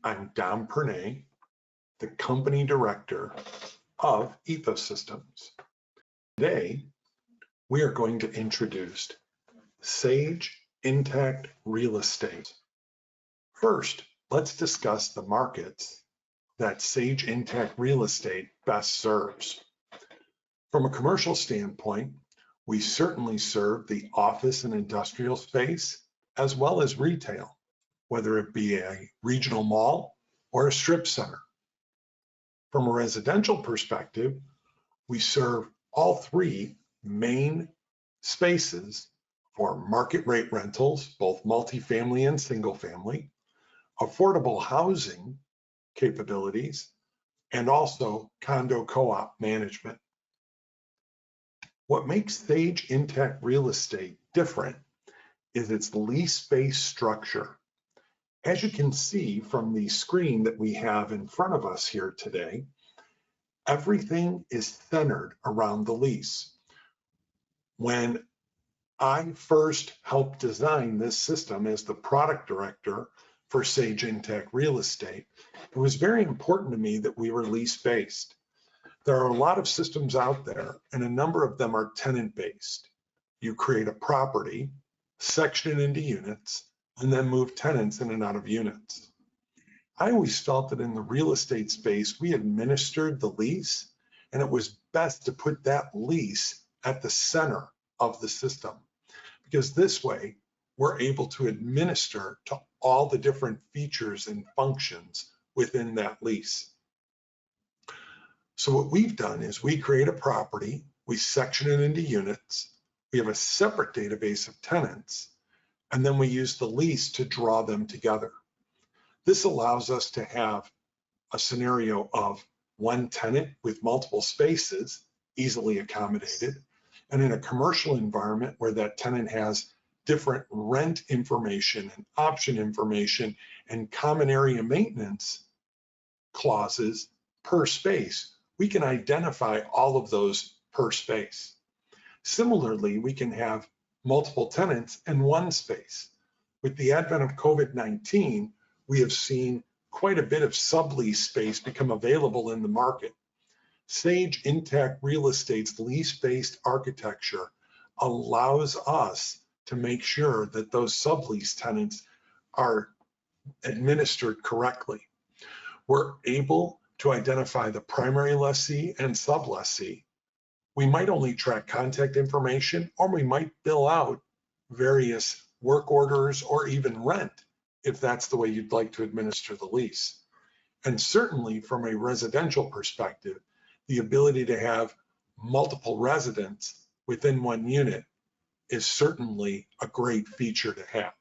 I'm Pernai, the company director of ETHOSystems. Today, we are going to introduce Sage Intacct Real Estate. First, let's discuss the markets that Sage Intacct Real Estate best serves. From a commercial standpoint, we certainly serve the office and industrial space, as well as retail, whether it be a regional mall or a strip center. From a residential perspective, we serve all three main spaces for market rate rentals, both multifamily and single family, affordable housing capabilities, and also condo co-op management. What makes Sage Intacct Real Estate different is its lease-based structure. As you can see from the screen that we have in front of us here today, everything is centered around the lease. When I first helped design this system as the product director for Sage Intacct Real Estate, it was very important to me that we were lease-based. There are a lot of systems out there, and a number of them are tenant-based. You create a property, section it into units, and then move tenants in and out of units. I always felt that in the real estate space, we administered the lease, and it was best to put that lease at the center of the system, because this way we're able to administer to all the different features and functions within that lease. So what we've done is we create a property, we section it into units, we have a separate database of tenants, and then we use the lease to draw them together. This allows us to have a scenario of one tenant with multiple spaces, easily accommodated, and in a commercial environment where that tenant has different rent information and option information and common area maintenance clauses per space, we can identify all of those per space. Similarly, we can have multiple tenants in one space. With the advent of COVID-19, we have seen quite a bit of sublease space become available in the market. Sage Intacct Real Estate's lease-based architecture allows us to make sure that those sublease tenants are administered correctly. We're able to identify the primary lessee and sublessee. We might only track contact information, or we might bill out various work orders or even rent if that's the way you'd like to administer the lease. And certainly from a residential perspective, the ability to have multiple residents within one unit is certainly a great feature to have.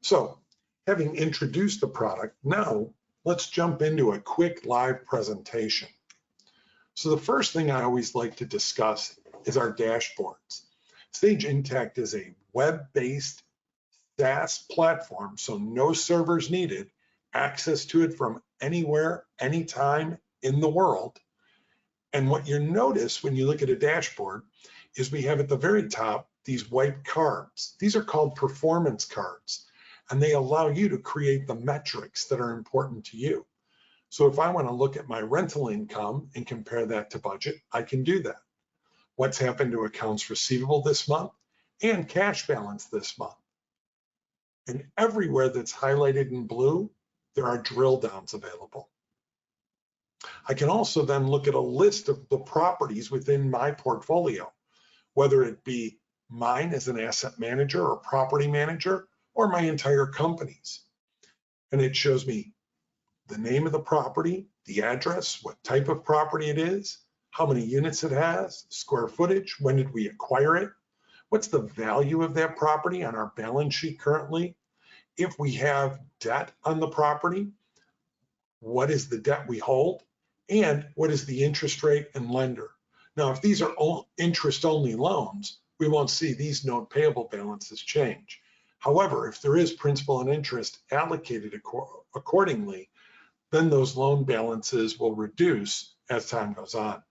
So, having introduced the product, now let's jump into a quick live presentation. So the first thing I always like to discuss is our dashboards. Sage Intacct is a web-based SaaS platform, so no servers needed, access to it from anywhere, anytime in the world. And what you notice when you look at a dashboard is we have at the very top these white cards. These are called performance cards, and they allow you to create the metrics that are important to you. So if I want to look at my rental income and compare that to budget, I can do that. What's happened to accounts receivable this month and cash balance this month. And everywhere that's highlighted in blue, there are drill downs available. I can also then look at a list of the properties within my portfolio, whether it be mine as an asset manager or property manager, or my entire company's. And it shows me the name of the property, the address, what type of property it is, how many units it has, square footage, when did we acquire it, what's the value of that property on our balance sheet currently, if we have debt on the property, what is the debt we hold, and what is the interest rate and lender. Now, if these are interest-only loans, we won't see these note payable balances change. However, if there is principal and interest allocated accordingly, then those loan balances will reduce as time goes on.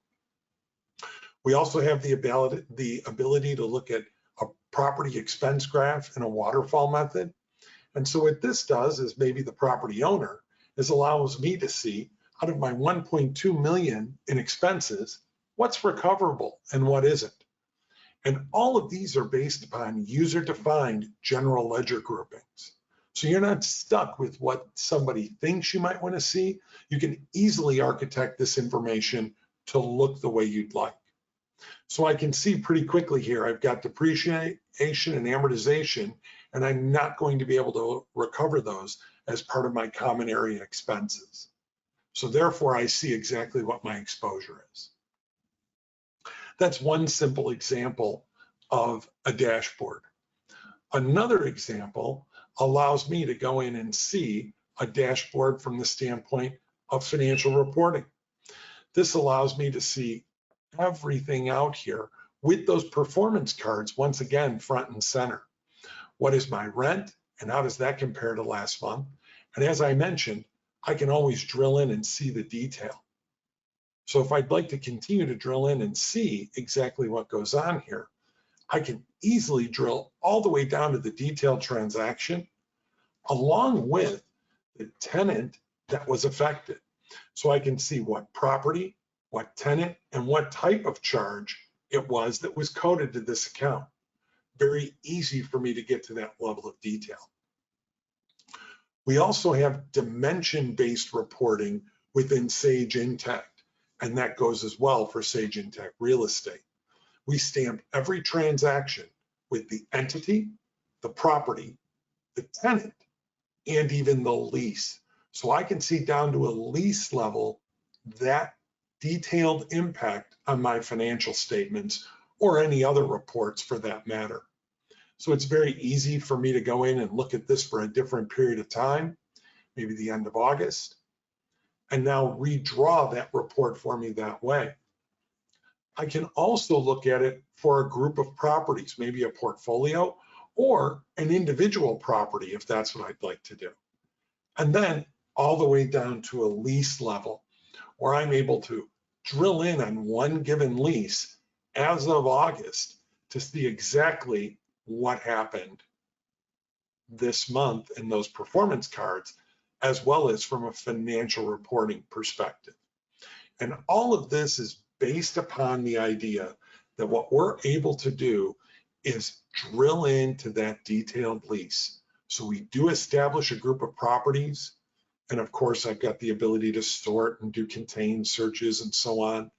We also have the ability to look at a property expense graph in a waterfall method. And so what this does is maybe the property owner is allows me to see out of my 1.2 million in expenses, what's recoverable and what isn't. And all of these are based upon user-defined general ledger groupings. So you're not stuck with what somebody thinks you might want to see. You can easily architect this information to look the way you'd like. So I can see pretty quickly here, I've got depreciation and amortization, and I'm not going to be able to recover those as part of my common area expenses. So therefore, I see exactly what my exposure is. That's one simple example of a dashboard. Another example allows me to go in and see a dashboard from the standpoint of financial reporting. This allows me to see everything out here with those performance cards, once again, front and center. What is my rent and how does that compare to last month? And as I mentioned, I can always drill in and see the detail. So if I'd like to continue to drill in and see exactly what goes on here, I can easily drill all the way down to the detailed transaction along with the tenant that was affected. So I can see what property, what tenant, and what type of charge it was that was coded to this account. Very easy for me to get to that level of detail. We also have dimension-based reporting within Sage Intacct, and that goes as well for Sage Intacct Real Estate. We stamp every transaction with the entity, the property, the tenant, and even the lease. So I can see down to a lease level that detailed impact on my financial statements or any other reports for that matter. So it's very easy for me to go in and look at this for a different period of time, maybe the end of August, and now redraw that report for me that way. I can also look at it for a group of properties, maybe a portfolio or an individual property if that's what I'd like to do. And then all the way down to a lease level where I'm able to drill in on one given lease as of August to see exactly what happened this month in those performance cards, as well as from a financial reporting perspective. And all of this is based upon the idea that what we're able to do is drill into that detailed lease. So we do establish a group of properties. And of course, I've got the ability to sort and do contain searches and so on.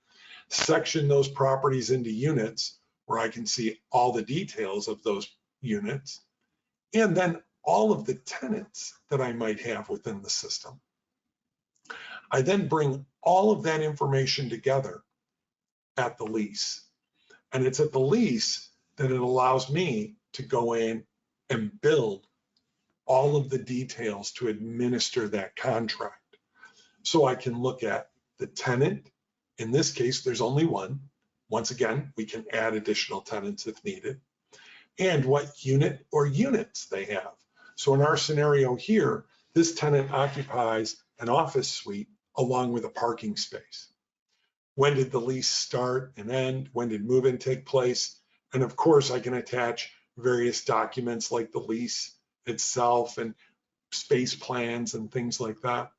Section those properties into units where I can see all the details of those units. And then all of the tenants that I might have within the system. I then bring all of that information together at the lease. And it's at the lease that it allows me to go in and build all of the details to administer that contract. So I can look at the tenant. In this case, there's only one. Once again, we can add additional tenants if needed. And what unit or units they have. So in our scenario here, this tenant occupies an office suite along with a parking space. When did the lease start and end? When did move-in take place? And of course, I can attach various documents like the lease itself and space plans and things like that.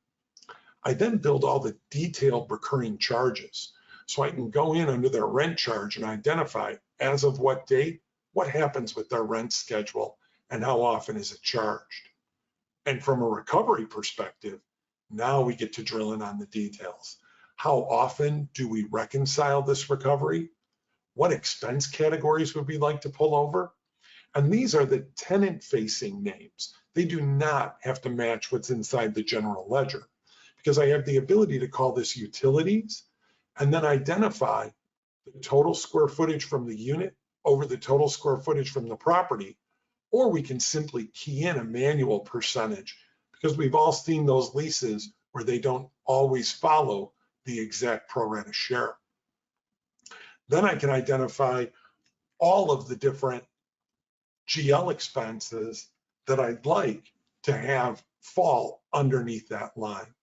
I then build all the detailed recurring charges. So I can go in under their rent charge and identify as of what date, what happens with their rent schedule and how often is it charged. And from a recovery perspective, now we get to drill in on the details. How often do we reconcile this recovery? What expense categories would we like to pull over? And these are the tenant-facing names. They do not have to match what's inside the general ledger because I have the ability to call this utilities and then identify the total square footage from the unit over the total square footage from the property, or we can simply key in a manual percentage because we've all seen those leases where they don't always follow the exact pro rata share. Then I can identify all of the different GL expenses that I'd like to have fall underneath that line.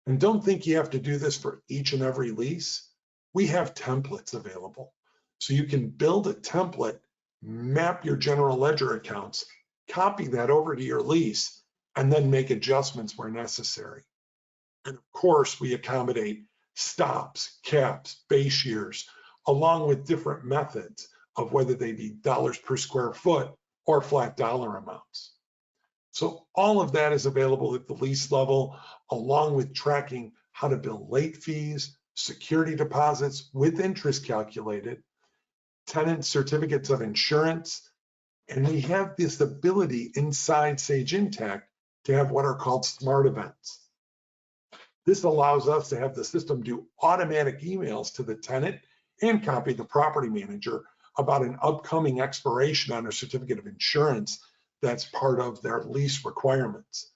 And don't think you have to do this for each and every lease. We have templates available. So you can build a template, map your general ledger accounts copy that over to your lease, and then make adjustments where necessary. And of course, we accommodate stops, caps, base years, along with different methods of whether they be dollars per square foot or flat dollar amounts. So all of that is available at the lease level, along with tracking how to bill late fees, security deposits with interest calculated, tenant certificates of insurance, and we have this ability inside Sage Intacct to have what are called smart events. This allows us to have the system do automatic emails to the tenant and copy the property manager about an upcoming expiration on a certificate of insurance that's part of their lease requirements.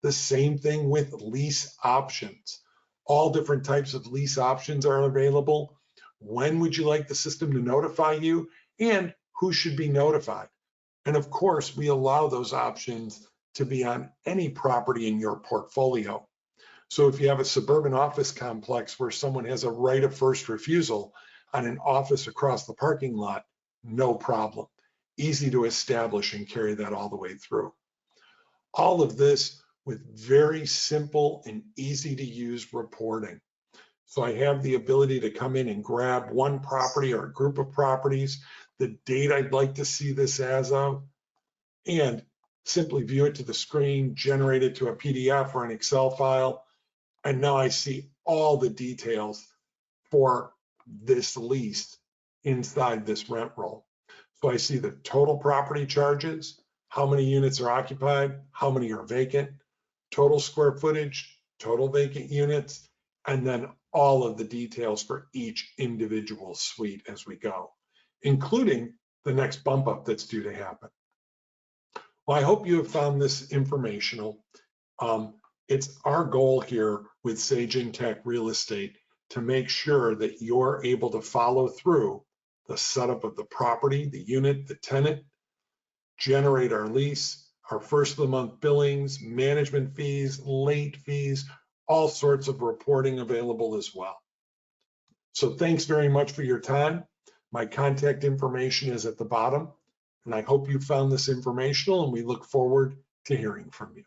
The same thing with lease options. All different types of lease options are available. When would you like the system to notify you, and who should be notified? And of course, we allow those options to be on any property in your portfolio. So if you have a suburban office complex where someone has a right of first refusal on an office across the parking lot, no problem. Easy to establish and carry that all the way through. All of this with very simple and easy to use reporting. So I have the ability to come in and grab one property or a group of properties, the date I'd like to see this as of, and simply view it to the screen, generate it to a PDF or an Excel file, and now I see all the details for this lease inside this rent roll. So I see the total property charges, how many units are occupied, how many are vacant, total square footage, total vacant units, and then all of the details for each individual suite as we go, including the next bump up that's due to happen. Well, I hope you have found this informational. It's our goal here with Sage Intacct Real Estate to make sure that you're able to follow through the setup of the property, the unit, the tenant, generate our lease, our first of the month billings, management fees, late fees, all sorts of reporting available as well. So thanks very much for your time. My contact information is at the bottom, and I hope you found this informational, and we look forward to hearing from you.